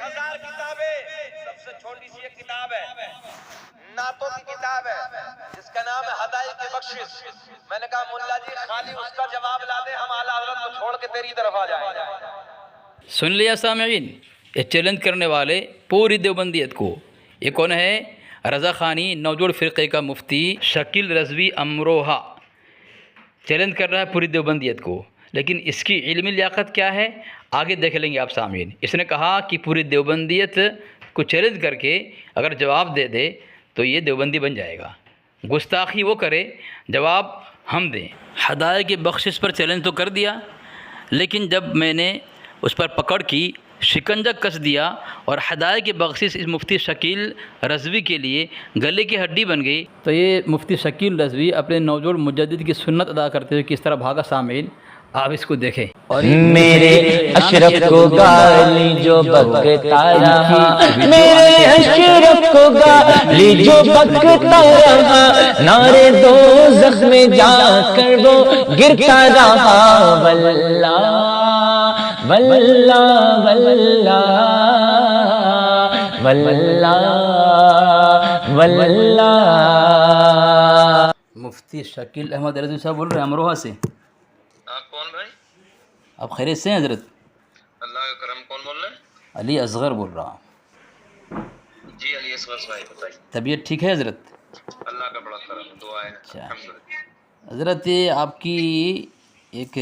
1000 کتابیں، سب سے چھوٹی سی ایک کتاب ہے، نعتوں کی کتاب ہے جس کا نام ہے ہدایت بخشش۔ میں نے کہا ملا جی خالی اس کا جواب لا دے، ہم اعلیٰ حضرت کو چھوڑ کے تیری طرف آ جائیں گے۔ سن لیا سامعین، یہ چیلنج کرنے والے پوری دیوبندیت کو، یہ کون ہے؟ رضا خانی نوجوڑ فرقے کا مفتی شکیل رضوی امروہہ چیلنج کر رہا ہے پوری دیوبندیت کو، لیکن اس کی علمی لیاقت کیا ہے آگے دیکھ لیں گے آپ سامعین۔ اس نے کہا کہ پوری دیوبندیت کو چیلنج کر کے اگر جواب دے دے تو یہ دیوبندی بن جائے گا، گستاخی وہ کرے جواب ہم دیں۔ ہدایت کی بخشش پر چیلنج تو کر دیا، لیکن جب میں نے اس پر پکڑ کی، شکنجہ کس دیا اور ہدایت کی بخشش اس مفتی شکیل رضوی کے لیے گلے کی ہڈی بن گئی، تو یہ مفتی شکیل رضوی اپنے نوجوڑ مجدد کی سنت ادا کرتے ہوئے کس طرح بھاگا سامعین، آپ اس کو دیکھیں۔ اور میرے اشرف کو گالی جو بکتا رہا، میرے اشرف کو گالی جو بکتا رہا، نارے دوزخ میں جا کر وہ گرتا رہا، واللہ واللہ واللہ واللہ واللہ۔ مفتی شکیل احمد رضوی صاحب بول رہے ہیں امروہہ سے۔ آپ کون بھائی؟ آپ خیریت سے ہیں حضرت؟ اللہ کا کرم، کون بول رہے ہیں؟ علی اصغر بول رہا ہوں۔ جی علی اصغر بھائی بتائیے۔ طبیعت ٹھیک ہے حضرت؟ اللہ کا بڑا کرم، دعا ہے اچھا الحمدللہ۔ حضرت، یہ آپ کی ایک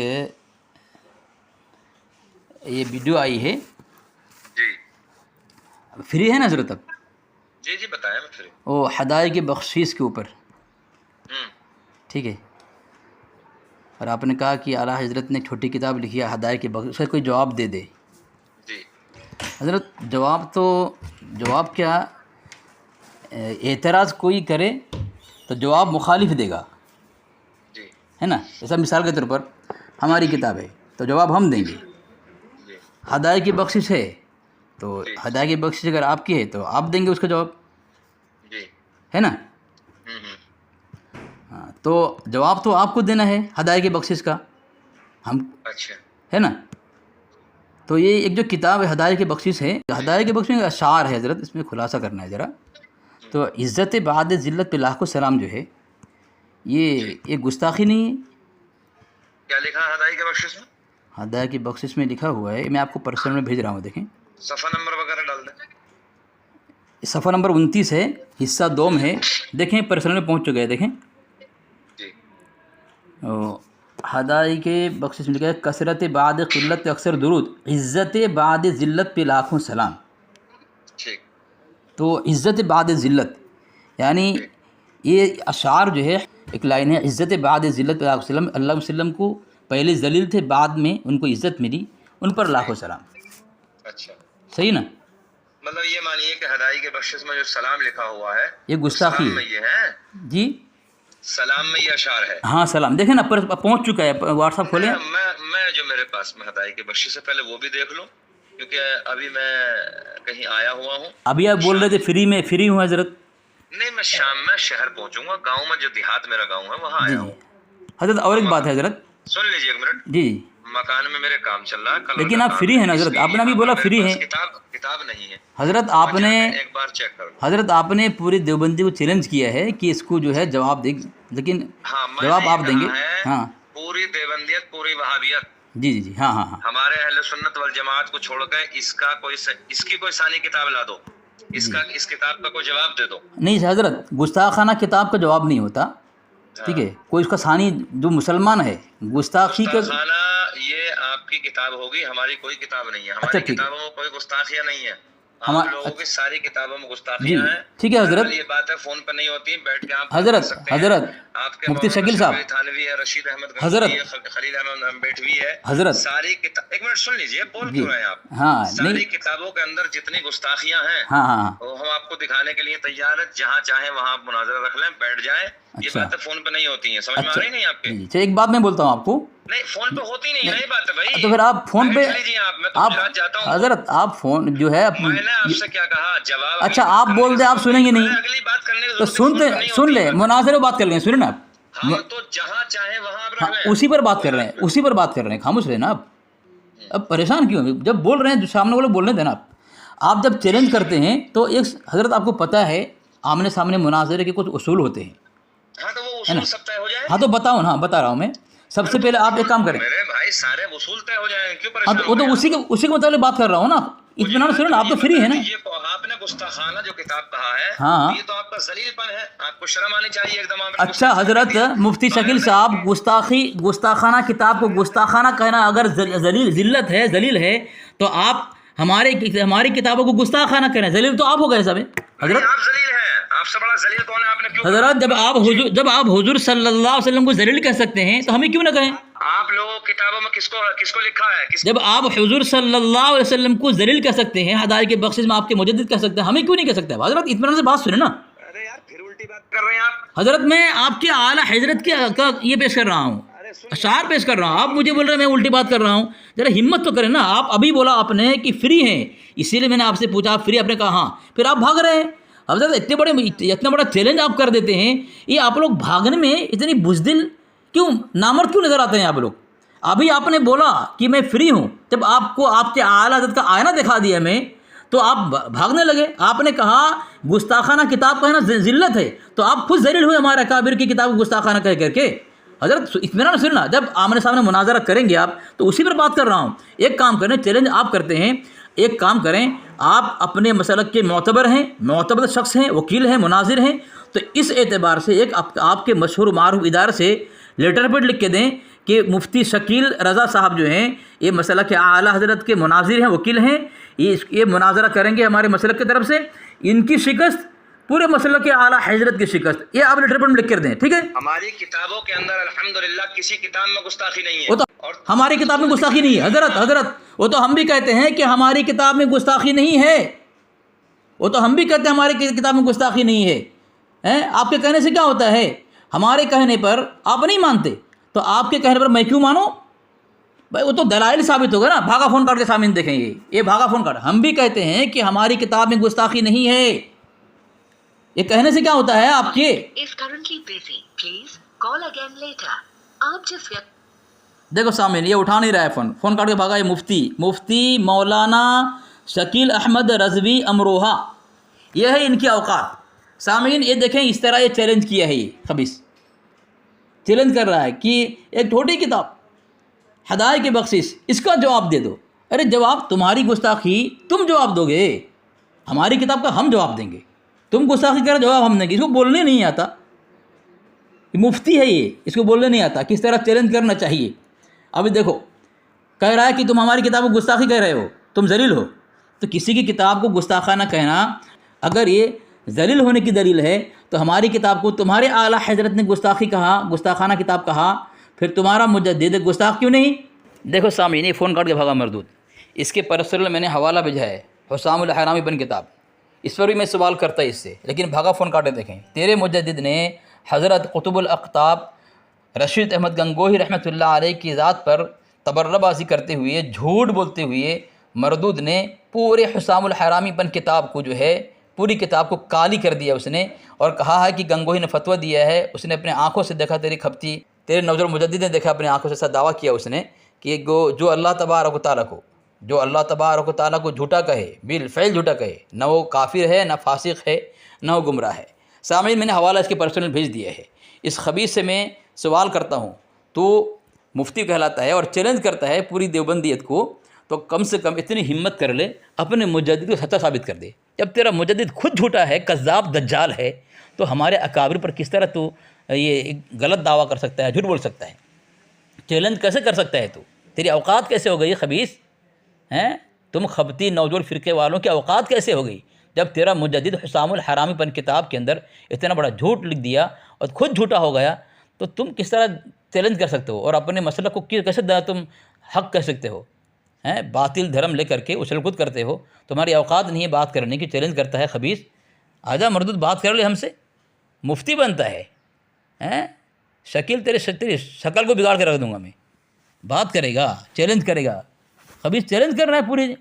یہ ویڈیو آئی ہے، جی فری ہے نا حضرت اب؟ جی جی بتائیں میں پھر۔ وہ ہدایت کی بخشش کے اوپر، ہوں ٹھیک ہے، اور آپ نے کہا کہ اعلیٰ حضرت نے چھوٹی کتاب لکھی ہے ہدایت کی بخشش، اس کا کوئی جواب دے دے۔ جی حضرت جواب کیا، اعتراض کوئی کرے تو جواب مخالف دے گا، جی ہے نا؟ جیسا مثال کے طور پر ہماری کتاب ہے تو جواب ہم دیں گے، جی ہدایت کی بخشش ہے تو جی ہدایت کی بخشش اگر آپ کی ہے تو آپ دیں گے اس کا جواب، جی ہے نا؟ ہاں، تو جواب تو آپ کو دینا ہے ہدایت کی بخشش کا، ہم، اچھا ہے نا؟ تو یہ ایک جو کتاب ہے ہدایت کی بخشش ہے، ہدایت کی بخشش میں اشعار ہے حضرت، اس میں خلاصہ کرنا ہے ذرا۔ تو عزت بعد ذلت پہ لاکھوں سلام جو ہے، یہ گستاخی نہیں ہے؟ کیا لکھا ہے ہدایت کے بخشش میں؟ ہدایت کی بخشش میں لکھا ہوا ہے، میں آپ کو پرسنل میں بھیج رہا ہوں، دیکھیں صفحہ نمبر وغیرہ ڈال دیں۔ صفحہ نمبر 29 ہے، حصہ 2 میں ہے، دیکھیں پرسنل میں پہنچ چکے ہیں، دیکھیں جی ہدایت کے بخشش میں لکھا ہے کثرت بعد قلت اکثر درود، عزت بعد ذلت پہ لاکھوں سلام۔ ٹھیک تو عزت بعد ذلت یعنی یہ اشعار جو ہے، ایک لائن ہے عزت بعد ذلت پہ لاکھوں سلام، اللہ علیہ وسلم کو پہلے ذلیل تھے، بعد میں ان کو عزت ملی، ان پر لاکھوں سلام، اچھا، صحیح نا؟ مطلب یہ مانیے کہ ہدایت کے بخشش میں جو سلام لکھا ہوا ہے یہ گستاخی سلام میں ہے یہ ہے، جی، سلام میں یہ اشعار ہے۔ ہاں سلام، دیکھیں نا پہنچ چکا ہے، واٹس ایپ کھولیں۔ میں جو میرے پاس میں ہدایت کے بخشش سے پہلے وہ بھی دیکھ لوں، کیونکہ ابھی میں کہیں آیا ہوا ہوں۔ ابھی آپ بول رہے تھے فری ہوں حضرت؟ نہیں، میں شام میں شہر پہنچوں گا، گاؤں میں جو دیہات میرا گاؤں ہے وہاں جی آیا جی ہوں۔ حضرت، اور ایک بات ہے حضرت، سن لیجیے ایک منٹ، جی مکان میں میرے کام چل رہا ہے، کلر لیکن کا آپ کام فری ہیں نا ہے، اس حضرت؟ لیے آپ نے ابھی یہاں بولا پر فری میرے ہیں پاس کتاب نہیں ہے حضرت، آپ میں نے جا کے ایک بار چیک کر لوں۔ حضرت آپ نے پوری دیوبندی کو چیلنج کیا ہے کہ اس کو جو ہے جواب دے، لیکن ہاں میں جواب نے آپ دیں گے؟ کہا ہے ہاں پوری دیوبندیت، پوری وہابیت، جی جی جی، ہاں ہاں ہاں ہمارے اہل سنت والجماعت کو چھوڑ کے اس کی کوئی ثانی کتاب لا دو، اس کتاب کا کوئی جواب دے دو۔ نہیں حضرت، گستاخانہ کتاب کا جواب نہیں ہوتا، ٹھیک ہے؟ کوئی اس کا ثانی جو مسلمان ہے گستاخی کا، گستاخانہ یہ آپ کی کتاب ہوگی، ہماری کوئی کتاب نہیں ہے، اچھا ہماری ٹھیک ہے، کتابوں میں کوئی گستاخیاں نہیں ہے، آپ لوگوں کی ساری کتابوں میں جی گستاخیاں ہیں۔ ٹھیک ہے حضرت، یہ بات ہے فون پہ نہیں ہوتی، بیٹھ کے آپ بات کر حضرت سکتے ہیں۔ حضرت آپ کے مفتی مولانا شکیل صاحب، شفیع تھانوی ہے، رشید احمد حضرت گنگوہی ہے، خلیل احمد بیٹھوی ہے، حضرت، ساری کتاب، ایک منٹ سن لیجئے، بول جی کیوں رہے ہیں آپ؟ ہاں ساری نہیں، کتابوں کے اندر جتنی گستاخیاں ہیں ہاں ہاں ہاں، وہ ہم آپ کو دکھانے کے لیے تیار ہے، جہاں چاہیں وہاں آپ مناظرہ رکھ لیں، بیٹھ جائیں، یہ اچھا باتیں فون پہ نہیں ہوتی ہیں، سمجھ میں آ اچھا رہی نہیں آپ کے؟ جی جی، ایک بات میں بولتا ہوں آپ کو، نہیں فون پہ ہوتی نہیں ہے، یہ بات ہے بھائی، تو پھر آپ فون پہ، بیٹھ لیجیے آپ، میں تو آپ گجرات جاتا ہوں۔ حضرت آپ فون جو ہے میں نے آپ سے کیا کہا، جواب اچھا اگلی بات آپ کرنے بول کی دیں، آپ ضرورت سنیں گے نہیں، نہیں اگلی بات کرنے کی تو ضرورت نہیں، فون پہ نہیں سن ہوتی لیں، ہے بات۔ مناظرے بات کر لیں، سنیں نا آپ، ہم تو جہاں چاہیں وہاں آپ ہاں رکھ لیں، اسی پر بات کر رہے ہیں، اسی پر بات کر رہے ہیں، خاموش رہے نا آپ، اب پریشان کیوں ہیں؟ جب بول رہے ہیں جو سامنے والے بولنے دینا آپ۔ آپ جب چیلنج کرتے ہیں تو ایک حضرت آپ کو پتہ ہے آمنے سامنے مناظرے کے کچھ اصول ہوتے ہیں. ہاں تو وہ اصول سب طے ہو جائے. ہاں تو بتاؤ نا, بتا رہا ہوں میں. سب سے پہلے آپ ایک کام کریں. میرے بھائی سارے اصول طے ہو جائیں, کیوں ہاں پریشان تو وہ تو اسی کے متعلق بات کر رہا ہوں نا. اطمینان سے سنو نا, آپ تو فری ہیں نا. یہ آپ نے گستاخانہ جو کتاب کہا ہے, ہاں. یہ تو آپ کا ذلیل پن ہے, آپ کو شرم آنی چاہیے ایک دم. اچھا حضرت مفتی شکیل صاحب, گستاخانہ کتاب کو گستاخانہ کہنا اگر ذلت ہے, ذلیل ہے, تو آپ ہماری کتابوں کو گستاخانہ کہنا, ذلیل تو آپ ہو گئے صاحب. حضرت آپ ذلیل ہیں, آپ سے بڑا ذلیل کون ہے؟ آپ نے کیوں حضرت جب آپ حضور صلی اللہ علیہ وسلم کو ذلیل کہہ سکتے ہیں تو ہمیں کیوں نہ کہیں؟ آپ لوگوں کتابوں میں کس کو لکھا ہے؟ جب آپ حضور صلی اللہ علیہ وسلم کو ذلیل کہہ سکتے ہیں, ہدایت کے بخشش میں آپ کے مجدد کہہ سکتے ہیں, ہمیں کیوں نہیں کہہ سکتے؟ حضرت اطمینان سے بات سنیں نا. ارے یار پھر الٹی بات کر رہے ہیں آپ. حضرت میں آپ کے اعلیٰ حضرت کا یہ پیش کر رہا ہوں, اشعار پیش کر رہا ہوں, آپ مجھے بول رہے ہیں میں الٹی بات کر رہا ہوں. ذرا ہمت تو کریں نا. آپ ابھی بولا آپ نے کہ فری ہیں, اسی لیے میں نے آپ سے پوچھا آپ فری, آپ نے کہا ہاں, پھر آپ بھاگ رہے ہیں. حضرت اتنا بڑا چیلنج آپ کر دیتے ہیں, یہ آپ لوگ بھاگنے میں اتنی بزدل کیوں, نامرد کیوں نظر آتے ہیں آپ لوگ؟ ابھی آپ نے بولا کہ میں فری ہوں, جب آپ کو آپ کے اعلیٰ حضرت کا آئینہ دکھا دیا میں تو آپ بھاگنے لگے. آپ نے کہا گستاخانہ کتاب کہنا ذلت ہے, تو آپ خود ذلیل ہوئے ہمارے اکابر کی کتاب کو گستاخانہ کہہ کر کے. حضرت اطمینان سننا, جب آمنے سامنے مناظرہ کریں گے آپ تو اسی پر بات کر رہا ہوں. ایک کام کریں, چیلنج آپ کرتے ہیں, ایک کام کریں, آپ اپنے مسلک کے معتبر ہیں, معتبر شخص ہیں, وکیل ہیں, مناظر ہیں, تو اس اعتبار سے ایک آپ کے مشہور معروف ادارے سے لیٹر پیڈ لکھ کے دیں کہ مفتی شکیل رضا صاحب جو ہیں یہ مسلک کے اعلیٰ حضرت کے مناظر ہیں, وکیل ہیں, یہ مناظرہ کریں گے ہمارے مسلک کی طرف سے, ان کی شکست پورے مسلک کے اعلیٰ حضرت کی شکست, یہ آپ لیٹر پیڈ میں لکھ کر دیں, ٹھیک ہے؟ ہماری کتابوں کے اندر الحمدللہ کسی کتاب میں گستاخی نہیں ہے. وہ تو ہماری کتاب میں گستاخی نہیں ہے حضرت, وہ تو ہم بھی کہتے ہیں کہ ہماری کتاب میں گستاخی نہیں ہے, وہ تو ہم بھی کہتے ہیں ہماری کتاب میں گستاخی نہیں ہے. آپ کے کہنے سے کیا ہوتا ہے؟ ہمارے کہنے پر آپ نہیں مانتے تو آپ کے کہنے پر میں کیوں مانوں بھائی؟ وہ تو دلائل ثابت ہوگا نا. بھاگا فون کاٹ کے سامنے دیکھیں, یہ بھاگا فون کاٹ. ہم بھی کہتے ہیں کہ ہماری کتاب میں گستاخی نہیں ہے, یہ کہنے سے کیا ہوتا ہے آپ کے؟ دیکھو سامنے یہ اٹھا نہیں رہا ہے فون کاٹ کے بھاگا. یہ مفتی مولانا شکیل احمد رضوی امروہہ, یہ ہے ان کی اوقات. سامعین یہ دیکھیں, اس طرح یہ چیلنج کیا ہے, یہ خبیث چیلنج کر رہا ہے کہ ایک چھوٹی کتاب ہدایت کی بخشش, اس کا جواب دے دو. ارے جواب تمہاری گستاخی تم جواب دو گے, ہماری کتاب کا ہم جواب دیں گے. تم گستاخی کر جواب ہم دیں گے. اس کو بولنے نہیں آتا, مفتی ہے یہ, اس کو بولنے نہیں آتا کس طرح چیلنج کرنا چاہیے. ابھی دیکھو کہہ رہا ہے کہ تم ہماری کتاب کو گستاخی کہہ رہے ہو, تم ذلیل ہو. تو کسی کی کتاب کو گستاخانہ کہنا اگر یہ ذلیل ہونے کی دلیل ہے تو ہماری کتاب کو تمہارے اعلیٰ حضرت نے گستاخی کہا, گستاخانہ کتاب کہا, پھر تمہارا مجدد گستاخ کیوں نہیں؟ دیکھو سامعین یہ فون کاٹ کے بھاگا مردود. اس کے پرسنل میں نے حوالہ بھیجا ہے, حسام الحرامی بن کتاب, اس پر بھی میں سوال کرتا اس سے, لیکن بھاگا فون کاٹے. دیکھیں تیرے مجدد نے حضرت قطب الاقطاب رشید احمد گنگوہی رحمۃ اللہ علیہ کی ذات پر تبرہ بازی کرتے ہوئے, جھوٹ بولتے ہوئے مردود نے پورے حسام الحرامی بن کتاب کو جو ہے پوری کتاب کو کالی کر دیا اس نے, اور کہا ہے کہ گنگوہی نے فتویٰ دیا ہے, اس نے اپنے آنکھوں سے دیکھا تیری کھپتی, تیرے نوجوان مجدد نے دیکھا اپنے آنکھوں سے, ایسا دعویٰ کیا اس نے کہ جو اللہ تبارک و تعالیٰ کو جھوٹا کہے, بالفعل جھوٹا کہے, نہ وہ کافر ہے, نہ فاسق ہے, نہ وہ گمراہ ہے. سامعین میں نے حوالہ اس کے پرسنل بھیج دیا ہے. اس خبیث سے میں سوال کرتا ہوں, تو مفتی کہلاتا ہے اور چیلنج کرتا ہے پوری دیوبندیت کو, تو کم سے کم اتنی ہمت کر لے اپنے مجدد کو سچا ثابت کر دے. جب تیرا مجدد خود جھوٹا ہے, کذاب دجال ہے, تو ہمارے اکابر پر کس طرح تو یہ غلط دعویٰ کر سکتا ہے, جھوٹ بول سکتا ہے, چیلنج کیسے کر سکتا ہے؟ تو تیری اوقات کیسے ہو گئی خبیث ہیں؟ تم خبتی نوجوان فرقے والوں کی اوقات کیسے ہو گئی جب تیرا مجدد حسام الحرامی پن کتاب کے اندر اتنا بڑا جھوٹ لکھ دیا اور خود جھوٹا ہو گیا, تو تم کس طرح چیلنج کر سکتے ہو اور اپنے مسئلہ کو کیسے تم حق کہہ سکتے ہو؟ باطل دھرم لے کر کے اچھل کود کرتے ہو, تمہاری اوقات نہیں ہے بات کرنے کی, چیلنج کرتا ہے خبیث. آجا مردود بات کر لے ہم سے, مفتی بنتا ہے, شکیل تیری شکل کو بگاڑ کے رکھ دوں گا میں. بات کرے گا, چیلنج کرے گا. خبیث چیلنج کر رہا ہے پوری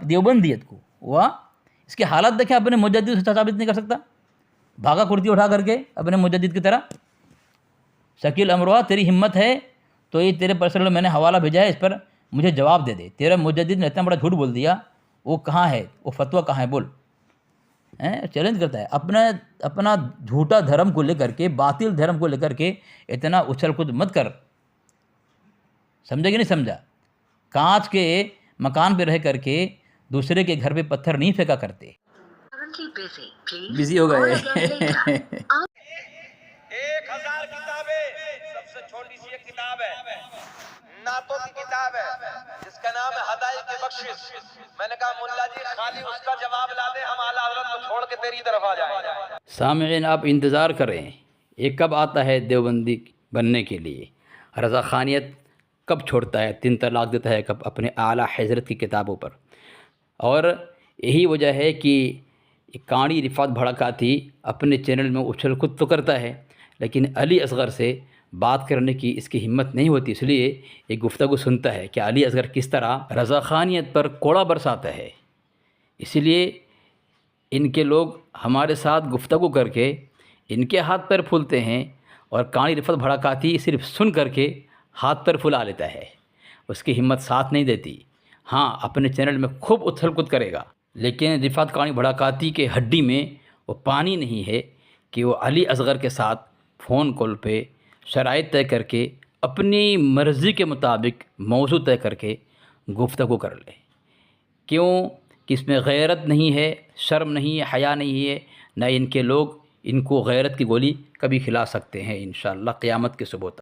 دیوبندیت کو. اس کے حالات دیکھیں, اپنے مجدد سے ثابت نہیں کر سکتا, بھاگا کرتی اٹھا کر کے اپنے مجدد کی طرح. شکیل امروہہ تیری ہمت ہے تو یہ تیرے پرسنل میں نے حوالہ بھیجا ہے, اس پر مجھے جواب دے دے. تیرا مجدد نے اتنا بڑا جھوٹ بول دیا, وہ کہاں ہے، وہ فتویٰ کہاں ہے بول. چیلنج کرتا ہے اپنا جھوٹا دھرم کو لے کر کے، باطل دھرم کو لے کر کے اتنا اچھل کود مت کر. سمجھا کہ نہیں سمجھا؟ کانچ کے مکان پہ رہ کر کے دوسرے کے گھر پہ پتھر نہیں پھینکا کرتے. بزی ہو گئے. 1000 کتابیں، سب سے چھوٹی سی ایک کتاب ہے، نعتوں کی کتاب ہے جس کا نام ہے ہدایت بخشش. میں نے کہا ملا جی خالی اس کا جواب لا دے، ہم اعلیٰ حضرت کو چھوڑ کے تیری طرف آ جائیں. سامعین آپ انتظار کریں یہ کب آتا ہے دیوبندی بننے کے لیے، رضا خانیت کب چھوڑتا ہے، 3 طلاق دیتا ہے کب اپنے اعلیٰ حضرت کی کتابوں پر. اور یہی وجہ ہے کہ قاری رفعت بھڑکاتی اپنے چینل میں اچھل کود تو کرتا ہے، لیکن علی اصغر سے بات کرنے کی اس کی ہمت نہیں ہوتی. اس لیے ایک گفتگو سنتا ہے کہ علی اصغر کس طرح رضا خانیت پر کوڑا برساتا ہے. اسی لیے ان کے لوگ ہمارے ساتھ گفتگو کر کے ان کے ہاتھ پیر پھولتے ہیں، اور قاری رفعت بھڑکاتی صرف سن کر کے ہاتھ پیر پھلا لیتا ہے. اس کی ہمت ساتھ نہیں دیتی. ہاں اپنے چینل میں خوب اچھل کود کرے گا، لیکن رفعت قاری بھڑکاتی کے ہڈی میں وہ پانی نہیں ہے کہ وہ علی اصغر کے ساتھ فون کال پہ شرائط طے کر کے اپنی مرضی کے مطابق موضوع طے کر کے گفتگو کر لے. کیوں کہ اس میں غیرت نہیں ہے، شرم نہیں ہے، حیا نہیں ہے. نہ ان کے لوگ ان کو غیرت کی گولی کبھی کھلا سکتے ہیں انشاءاللہ قیامت کے صبح تک.